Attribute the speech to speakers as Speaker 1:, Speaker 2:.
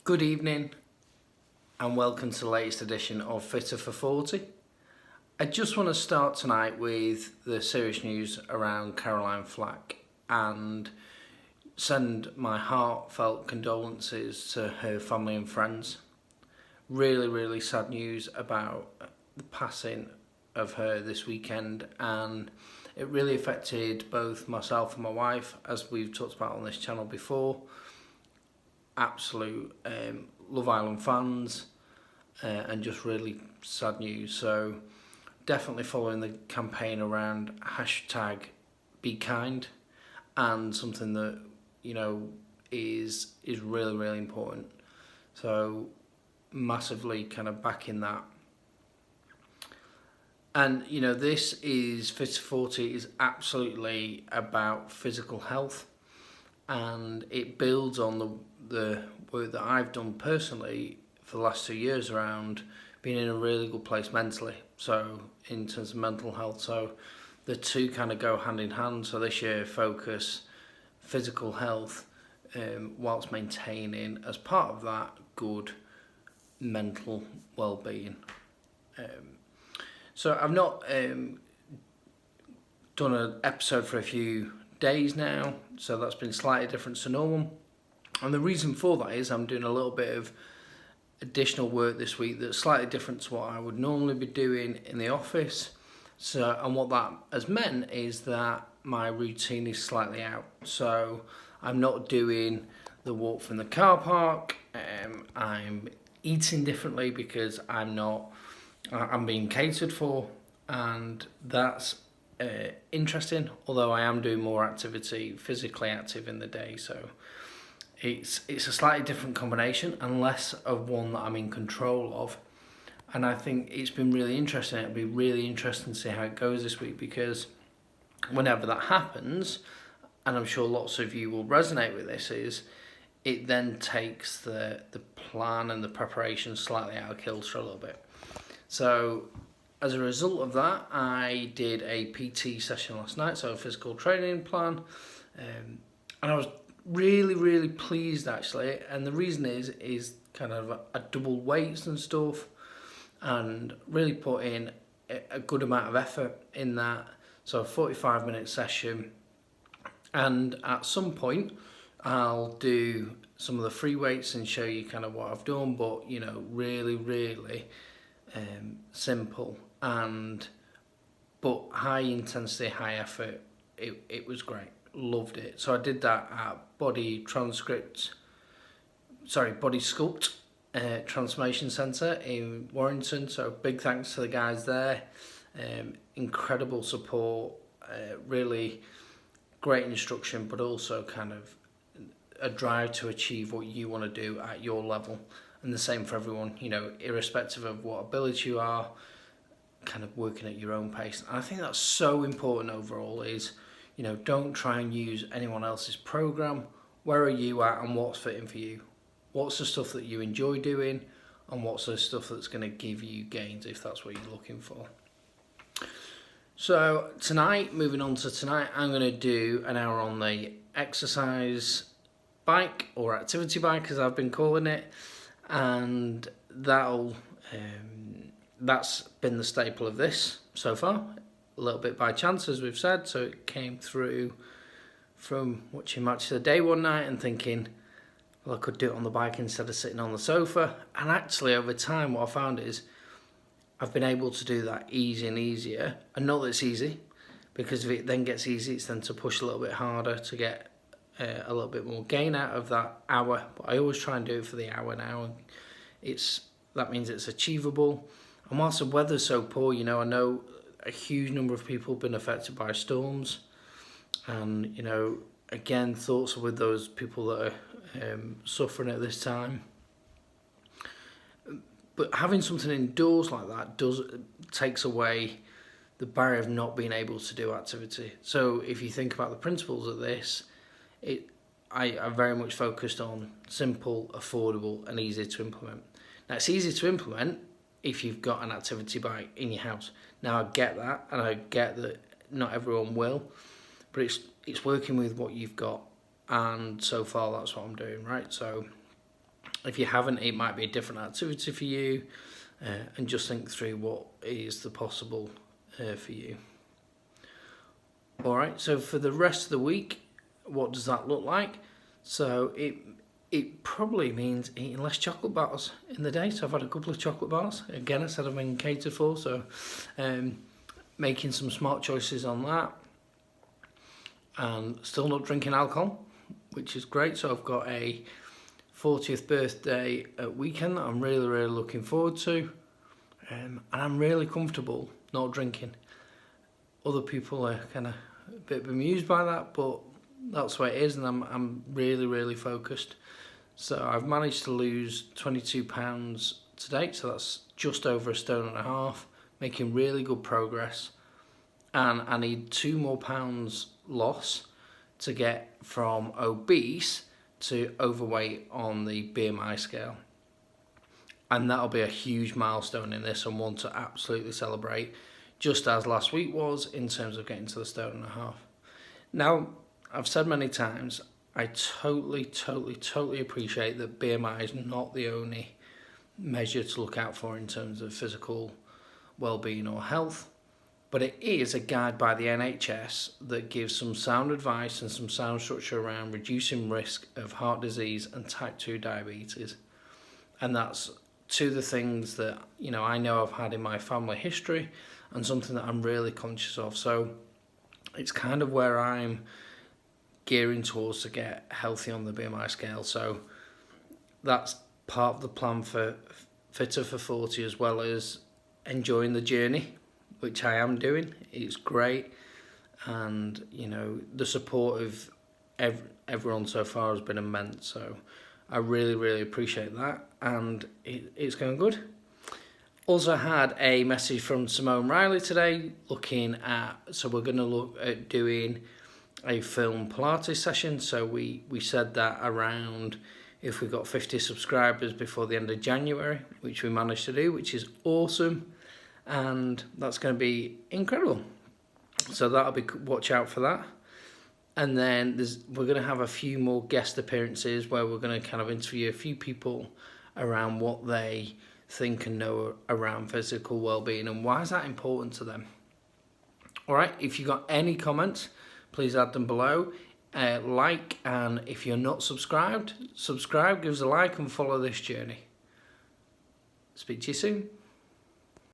Speaker 1: Good evening and welcome to the latest edition of Fitter for 40. I just want to start tonight with the serious news around Caroline Flack and send my heartfelt condolences to her family and friends. Really sad news about the passing of her this weekend, and it really affected both myself and my wife, as we've talked about on this channel before. Absolute Love Island fans, and just really sad news. So definitely following the campaign around hashtag be kind, and something that is really important. So massively kind of backing that. And this is Fitter4 is absolutely about physical health, and it builds on the work that I've done personally for the last 2 years around being in a really good place mentally. So in terms of mental health, so the two kind of go hand in hand. So this year focus physical health, whilst maintaining as part of that good mental well-being. So I've not done an episode for a few days now, so that's been slightly different to normal. And the reason for that is I'm doing a little bit of additional work this week that's slightly different to what I would normally be doing in the office. So, and what that has meant is that my routine is slightly out. So I'm not doing the walk from the car park. I'm eating differently because I'm being catered for, and that's interesting. Although I am doing more activity, physically active in the day, so it's a slightly different combination and less of one that I'm in control of. And I think it's been really interesting. It'll be really interesting to see how it goes this week, because whenever that happens, and I'm sure lots of you will resonate with this, is it then takes the plan and the preparation slightly out of kilter a little bit. So as a result of that, I did a PT session last night, so a physical training plan, and I was really pleased actually. And the reason is kind of a double weights and stuff, and really put in a good amount of effort in that. So a 45-minute session, and at some point I'll do some of the free weights and show you kind of what I've done, but really simple but high intensity, high effort. It was great, loved it. So I did that at Body Sculpt Transformation Centre in Warrington. So big thanks to the guys there. Incredible support, really great instruction, but also kind of a drive to achieve what you want to do at your level. And the same for everyone, irrespective of what ability you are, kind of working at your own pace. And I think that's so important overall is, don't try and use anyone else's program. Where are you at and what's fitting for you? What's the stuff that you enjoy doing, and what's the stuff that's going to give you gains if that's what you're looking for? So moving on to tonight, I'm going to do an hour on the exercise bike, or activity bike as I've been calling it. And that's been the staple of this so far, a little bit by chance, as we've said. So it came through from watching Match of the Day one night and thinking, well, I could do it on the bike instead of sitting on the sofa. And actually over time what I found is I've been able to do that easier and easier. And not that it's easy, because if it then gets easy, it's then to push a little bit harder to get a little bit more gain out of that hour. But I always try and do it for the hour now, and that means it's achievable. And whilst the weather's so poor, I know a huge number of people have been affected by storms, and again, thoughts are with those people that are suffering at this time. But having something indoors like that takes away the barrier of not being able to do activity. So if you think about the principles of this, I very much focused on simple, affordable and easy to implement. Now it's easy to implement if you've got an activity bike in your house. Now I get that, and I get that not everyone will, but it's working with what you've got, and so far that's what I'm doing, right? So If you haven't, it might be a different activity for you, and just think through what is the possible for you. Alright, so for the rest of the week, what does that look like? So it probably means eating less chocolate bars in the day. So I've had a couple of chocolate bars. Again, I said I've been catered for, so making some smart choices on that. And still not drinking alcohol, which is great. So I've got a 40th birthday weekend that I'm really, really looking forward to. And I'm really comfortable not drinking. Other people are kind of a bit bemused by that, but that's the way it is, and I'm really, really focused. So I've managed to lose 22 pounds to date, so that's just over 1.5 stone, making really good progress. And I need 2 more pounds loss to get from obese to overweight on the BMI scale. And that'll be a huge milestone in this, and one to absolutely celebrate, just as last week was in terms of getting to the 1.5 stone. Now, I've said many times, I totally appreciate that BMI is not the only measure to look out for in terms of physical well-being or health, but it is a guide by the NHS that gives some sound advice and some sound structure around reducing risk of heart disease and type 2 diabetes. And that's 2 of the things that, you know, I know I've had in my family history, and something that I'm really conscious of. So it's kind of where I'm gearing towards to get healthy on the BMI scale. So that's part of the plan for Fitter for 40, as well as enjoying the journey, which I am doing. It's great, and you know, the support of everyone so far has been immense. So I really appreciate that, and it's going good. Also had a message from Simone Riley today looking at, so we're going to look at doing a film Pilates session. So we said that around if we got 50 subscribers before the end of January, which we managed to do, which is awesome, and that's going to be incredible. So that'll be, watch out for that. And then we're going to have a few more guest appearances where we're going to kind of interview a few people around what they think and know around physical well-being and why is that important to them. All right, if you got any comments, please add them below. Like, and if you're not subscribed, subscribe, give us a like and follow this journey. Speak to you soon.